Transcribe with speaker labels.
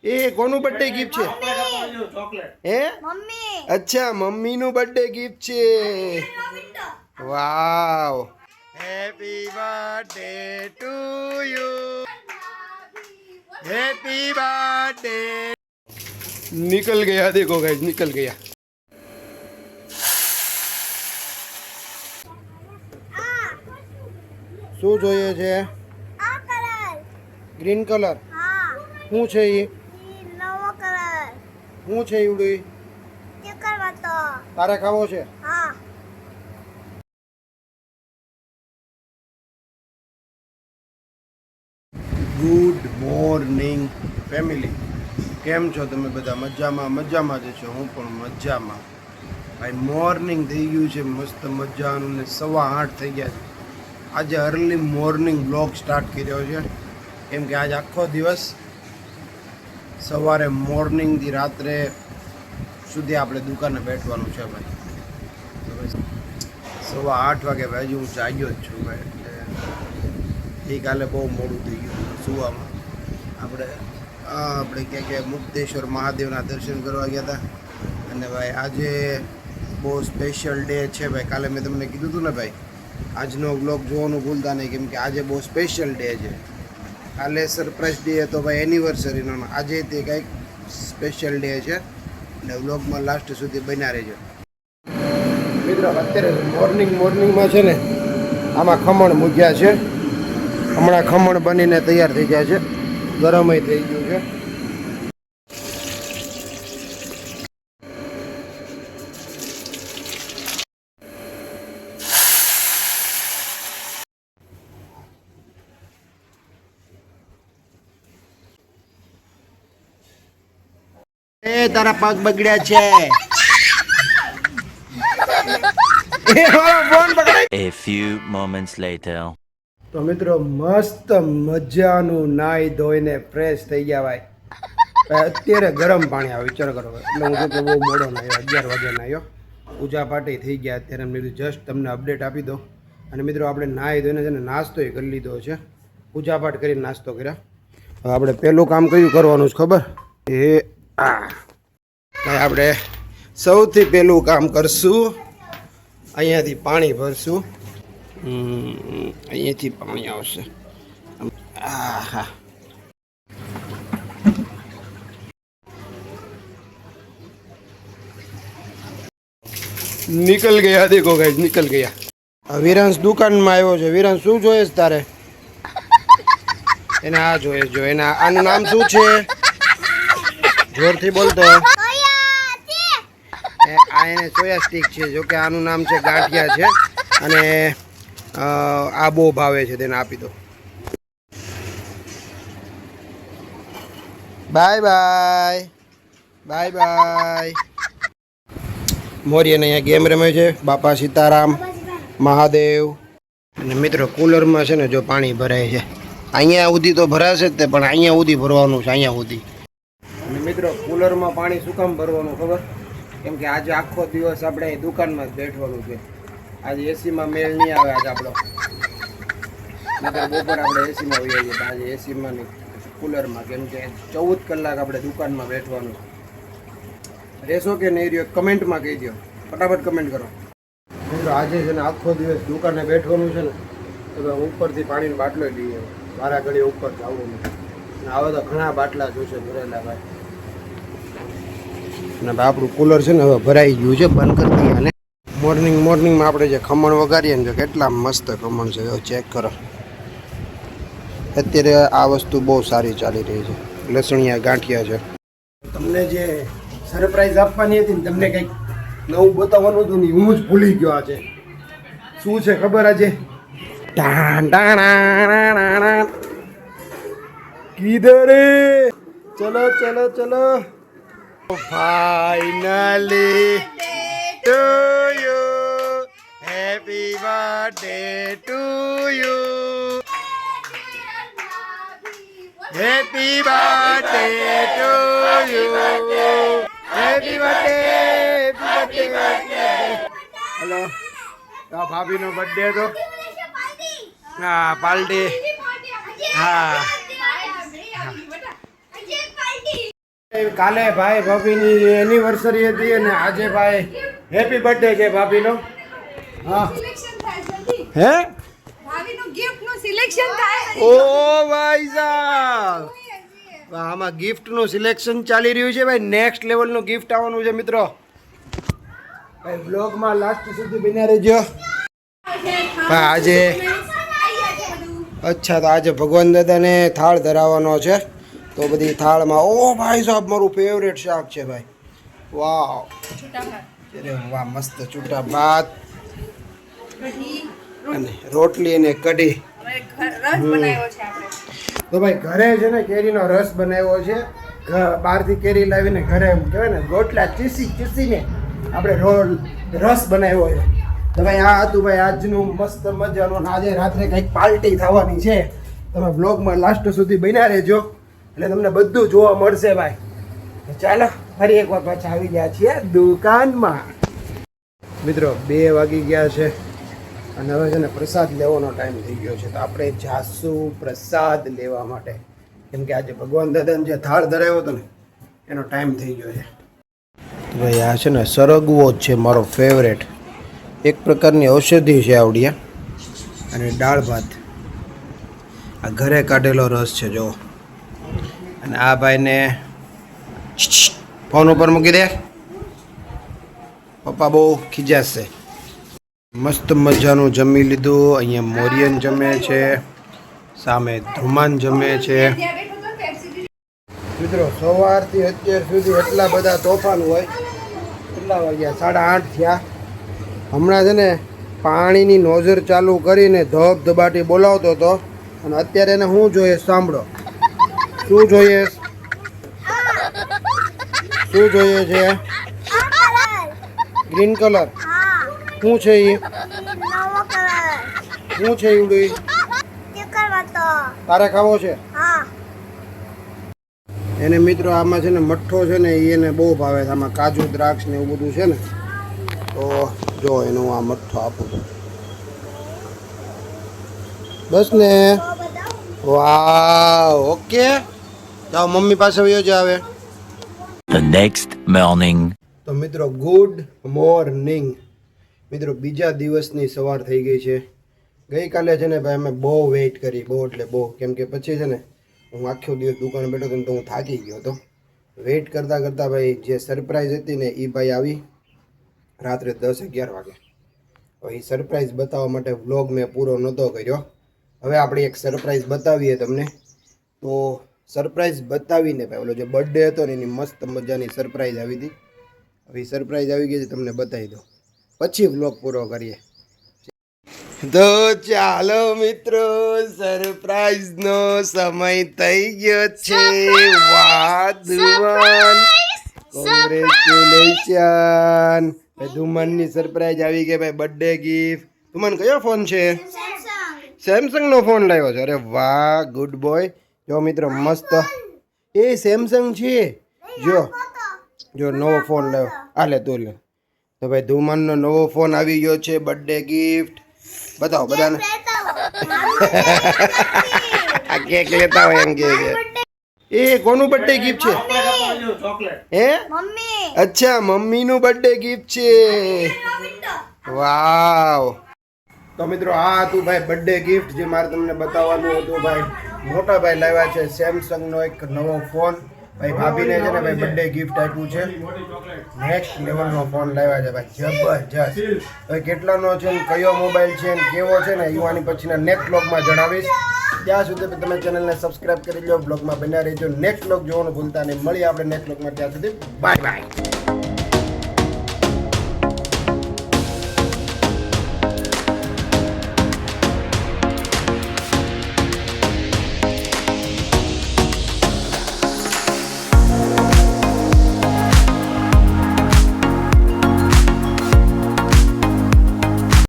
Speaker 1: એ કોનું birthday gift છે હે અચ્છા મમ્મીનું બર્થડે ગિફ્ટ છે wow happy birthday to you happy birthday निकल गया देखो गाइस निकल गया શું જોઈએ છે
Speaker 2: આ કલર
Speaker 1: ગ્રીન કલર
Speaker 2: હા
Speaker 1: શું છે એ
Speaker 2: નવો કલર
Speaker 1: શું છે ઈવડી
Speaker 2: ચેકર વાતો
Speaker 1: તારે ખાવો છે
Speaker 2: હા
Speaker 1: ગુડ મોર્નિંગ ફેમિલી કેમ છો તમે બધા મજામાં જ છો હું પણ મજામાં ભાઈ મોર્નિંગ થઈ ગયું છે મસ્ત મજાનું ને 8:15 થઈ ગયા છે આજે અર્લી મોર્નિંગ બ્લોગ સ્ટાર્ટ કર્યો છે કેમ કે આજ આખો દિવસ સવારે મોર્નિંગથી રાત્રે સુધી આપણે દુકાને બેઠવાનું છે ભાઈ તો ભાઈ 8:15 વાગે ભાઈ હજી હું જાગ્યો જ છું ભાઈ એટલે ગઈકાલે બહુ મોડું થઈ ગયું સુવામાં આપણે ક્યાં મુક્તેશ્વર મહાદેવના દર્શન કરવા ગયા હતા અને ભાઈ આજે બહુ સ્પેશિયલ ડે છે ભાઈ કાલે મેં તમને કીધું હતું ને ભાઈ આજનો વ્લોગ જોવાનું ભૂલતા નહીં કેમ કે આજે બહુ સ્પેશિયલ ડે છે કાલે સરપ્રાઈઝ ડે હતો ભાઈ એનિવર્સરીનો આજે તે કંઈક સ્પેશિયલ ડે છે અને વ્લોગમાં લાસ્ટ સુધી બન્યા રહેજો મિત્રો અત્યારે મોર્નિંગમાં છે ને આમાં ખમણ મૂક્યા છે હમણાં ખમણ બનીને તૈયાર થઈ ગયા છે ગરમય થઈ ગયું છે એ તારા પગ બગડ્યા છે
Speaker 3: A few moments later.
Speaker 1: તો મિત્રો મસ્ત મજાનું નાઈ ધોઈને ફ્રેશ થઈ ગયા ભાઈ અત્યારે ગરમ પાણી આવે વિચાર કરો એટલે હું જો કે બહુ મોડો નાયો 11 વાગે નાયો પૂજા પાઠ થઈ ગયા અત્યારે મેં જસ્ટ તમને અપડેટ આપી દો અને મિત્રો આપણે નાઈ ધોઈને છે ને નાસ્તો કરી લીધો છે પૂજા પાઠ કરીને નાસ્તો કર્યા હવે આપણે પહેલું કામ કયું કરવાનું છે ખબર એ આપણે સૌથી પહેલું કામ કરશું અહીંયાથી પાણી ભરશું અહીંયાથી પાણી આવશે હા निकल गया देखो गाइस निकल गया વિરાંશ દુકાનમાં આવ્યો છે વિરાંશ શું જોઈએ છે તારે એને આ જોઈએ જો એના આનું નામ શું છે જોરથી બોલતો આ એને સોયા સ્ટીક છે જો કે આનું નામ છે ગાંઠિયા છે અને આ બહુ ભાવે છે તેને આપી દો બાય બાય બાય બાય મોરિયાને અહીંયા ગેમ રમે છે બાપા સીતારામ મહાદેવ અને મિત્રો કુલરમાં છે ને જો પાણી ભરાય છે અહીંયા સુધી તો ભરાશે જ તે પણ અહીંયા સુધી ભરવાનું છે અહીંયા સુધી અને મિત્રો કુલરમાં પાણી શું કામ ભરવાનું ખબર કેમ કે આજે આખો દિવસ આપણે દુકાનમાં જ બેઠવાનું છે આજે એસીમાં મેળ નહીં આવે આજે આપણો બપોર આપણે એસીમાં હોઈએ છીએ આજે એસીમાં નહીં કુલરમાં કેમ કે 14 કલાક આપણે દુકાનમાં બેઠવાનું રહેશો કે નહીં રહ્યો કમેન્ટમાં કહી દો ફટાફટ કમેન્ટ કરો મિત્રો આજે છે ને આખો દિવસ દુકાને બેઠવાનું છે ને તો ઉપરથી પાણીનો બાટલો લઈએ વારા ઘડી ઉપર જવું અને આવા તો ઘણા બાટલા જોશે ભરેલા ભાઈ અને આપણું કુલર છે ને હવે ભરાઈ ગયું છે બંધ કરી દઈએ અને મોર્નિંગમાં આપણે જે ખમણ વગાડીએ ને કેટલા મસ્ત ખમણ છે ચેક કરો અત્યારે આ વસ્તુ બહુ સારી ચાલી રહી છે લસણિયા ગાંઠિયા છે તમને જે સરપ્રાઈઝ આપવાની હતી ને તમને કંઈક નવું બતાવવાનું હતું ને હું જ ભૂલી ગયો આજે શું છે ખબર આજે કિધર ચલો ચલો ચલો finally to you happy birthday to you happy birthday to you happy birthday hello તો ભાભીનો બર્થડે હતો હા પાર્ટી હા કાલે ભાઈ ભાભીની એનિવર્સરી હતી અને આજે ભાઈ હેપી બર્થડે છે ભાભીનો. હા
Speaker 4: સિલેક્શન થાય જલ્દી
Speaker 1: હે
Speaker 4: ભાભીનું ગિફ્ટનું સિલેક્શન થાય
Speaker 1: ઓ ભાઈ સાહેબ આમાં ગિફ્ટનું સિલેક્શન ચાલી રહ્યું છે ભાઈ. નેક્સ્ટ લેવલનું ગિફ્ટ આવવાનું છે મિત્રો. ભાઈ બ્લોગમાં લાસ્ટ સુધી બન્યા રહેજો. ભાઈ આજે અચ્છા તો આજે ભગવાન દાદાને થાળ ધરાવવાનો છે તો બધી થાળમાં ઓ ભાઈ સાહેબ મારું ફેવરેટ શાક છે ભાઈ. વાવ અરે વાહ મસ્ત છૂટા ભાત અને રોટલી અને કઢી.
Speaker 4: રસ બનાવ્યો છે આપણે
Speaker 1: તો ભાઈ ઘરે છે ને કેરીનો રસ બનાવ્યો છે. બહારથી કેરી લાવીને ઘરે એમ કહેવાય ને ગોટલા ચીસીને આપણે રસ બનાવ્યો છે. તો ભાઈ આ હતું ભાઈ આજનું મસ્ત મજાનું. આજે રાત્રે કંઈક પાર્ટી થવાની છે. તમે બ્લોગમાં લાસ્ટ સુધી બન્યા રહેજો એટલે તમને બધું જોવા મળશે ભાઈ. તો ચાલો ફરી એકવાર પાછા આવી ગયા છીએ દુકાનમાં. મિત્રો 2 વાગી ગયા છે અને હવે છે ને પ્રસાદ લેવાનો ટાઈમ થઈ ગયો છે. તો આપણે જાશું પ્રસાદ લેવા માટે કેમ કે આજે ભગવાન દાદાને જે થાળ ધરાવ્યો હતો ને એનો ટાઈમ થઈ ગયો છે. તો ભાઈ આ છે ને સરગવો જ છે મારો ફેવરેટ. એક પ્રકારની ઔષધિ છે આવડિયા અને દાળ ભાત. આ ઘરે કાઢેલો રસ છે જો. અને આ ભાઈને ફોન ઉપર મૂકી દે પપ્પા બહુ ખીજાશે. મસ્ત મજાનું જમી લીધું. અહીંયા મોરિયન જમે છે, સામે ધ્રુમાન જમે છે.
Speaker 4: ત્યાં બેઠો તો પેપ્સી
Speaker 1: મિત્રો સવારથી અત્યાર સુધી એટલા બધા તોફાન હોય. કેટલા વાગ્યા 8:30 થયા. હમણાં છે ને પાણીની નોઝર ચાલુ કરીને ધબધબાટી બોલાવતો હતો અને અત્યારે એને શું જોઈએ સાંભળો. શું જોઈએ શું જોઈએ છે?
Speaker 2: આ કલર
Speaker 1: ગ્રીન કલર.
Speaker 2: હા
Speaker 1: શું છે એ?
Speaker 2: નવો કલર
Speaker 1: શું છે ઈવડી?
Speaker 2: સ્ટીકરમાં તો
Speaker 1: તારે ખાવો છે?
Speaker 2: હા
Speaker 1: એને મિત્રો આમાં છે ને મઠ્ઠો છે ને એ એને બહુ ભાવે છે. આમાં કાજુ દ્રાક્ષ ને એવું બધું છે ને તો જો એનું આ મઠ્ઠો આપું બસ ને.
Speaker 2: તો બતાવું
Speaker 1: વાહ ઓકે જાઓ મમ્મી પાસે વયો જ આવે.
Speaker 3: The next morning.
Speaker 1: તો મિત્રો ગુડ મોર્નિંગ. મિત્રો બીજા દિવસની સવાર થઈ ગઈ છે. ગઈકાલે છે ને ભાઈ અમે બહુ વેઇટ કરી બહુ એટલે બહુ કેમ કે પછી છે ને હું આખો દિવસ દુકાને બેઠો હતો ને તો હું થાકી ગયો હતો. વેઇટ કરતાં કરતાં ભાઈ જે સરપ્રાઈઝ હતી ને એ ભાઈ આવી રાત્રે 10-11 વાગે. હવે એ સરપ્રાઈઝ બતાવવા માટે વ્લોગ મેં પૂરો નહોતો કર્યો. હવે આપણે એક સરપ્રાઈઝ બતાવીએ તમને. તો સરપ્રાઈઝ બતાવીને ભાઈ ઓલો જે બર્થડે હતો ને એની મસ્ત મજાની સરપ્રાઈઝ આવી હતી. હવે સરપ્રાઈઝ આવી ગઈ છે તમને બતાવી દો પછી વ્લોગ પૂરો કરીએ. તો ચાલો મિત્રો સરપ્રાઈઝનો સમય થઈ ગયો છે. વાહ ધુમાન કોંગ્રેચ્યુલેશન. ભાઈ ધુમાનની સરપ્રાઈઝ આવી ગઈ ભાઈ બર્થડે ગિફ્ટ. ધુમાન કયો ફોન છે? સેમસંગનો ફોન લાવ્યો છે. અરે વાહ ગુડ બોય. જો મિત્રો મસ્ત એ સેમસંગ છે. જો નવો ફોન લાવ્યો. આ લે તું લે. તો ભાઈ ધુમાનનો નવો ફોન આવી ગયો છે બર્થડે ગિફ્ટ. બતાવો બધાને. આ કેક લેતા હોય એમ કે છે. એ કોનું બર્થડે ગિફ્ટ છે? હે
Speaker 2: મમ્મી
Speaker 1: અચ્છા મમ્મીનું બર્થડે ગિફ્ટ છે. વાવ. તો મિત્રો આ હતું ભાઈ બર્થડે ગિફ્ટ જે મારે તમને બતાવવાનું હતું. ભાઈ મોટા ભાઈ લાવ્યા છે સેમસંગનો એક નવો ફોન. ભાઈ ભાભીને છે ને ભાઈ બર્થડે ગિફ્ટ આપ્યું છે. નેક્સ્ટ લેવલનો ફોન લાવ્યા છે ભાઈ જબરજસ્ત. હવે કેટલાનો છે ને કયો મોબાઈલ છે ને કેવો છે ને યુવાની પછીના નેક્સ્ટ બ્લોગમાં જણાવીશ. ત્યાં સુધી તમે ચેનલને સબસ્ક્રાઇબ કરી લો. બ્લોગમાં બન્યા રહેજો. નેક્સ્ટ બ્લોગ જોવાનું ભૂલતા નહીં. મળીએ આપણે નેક્સ્ટ બ્લોગમાં. ત્યાં સુધી બાય બાય.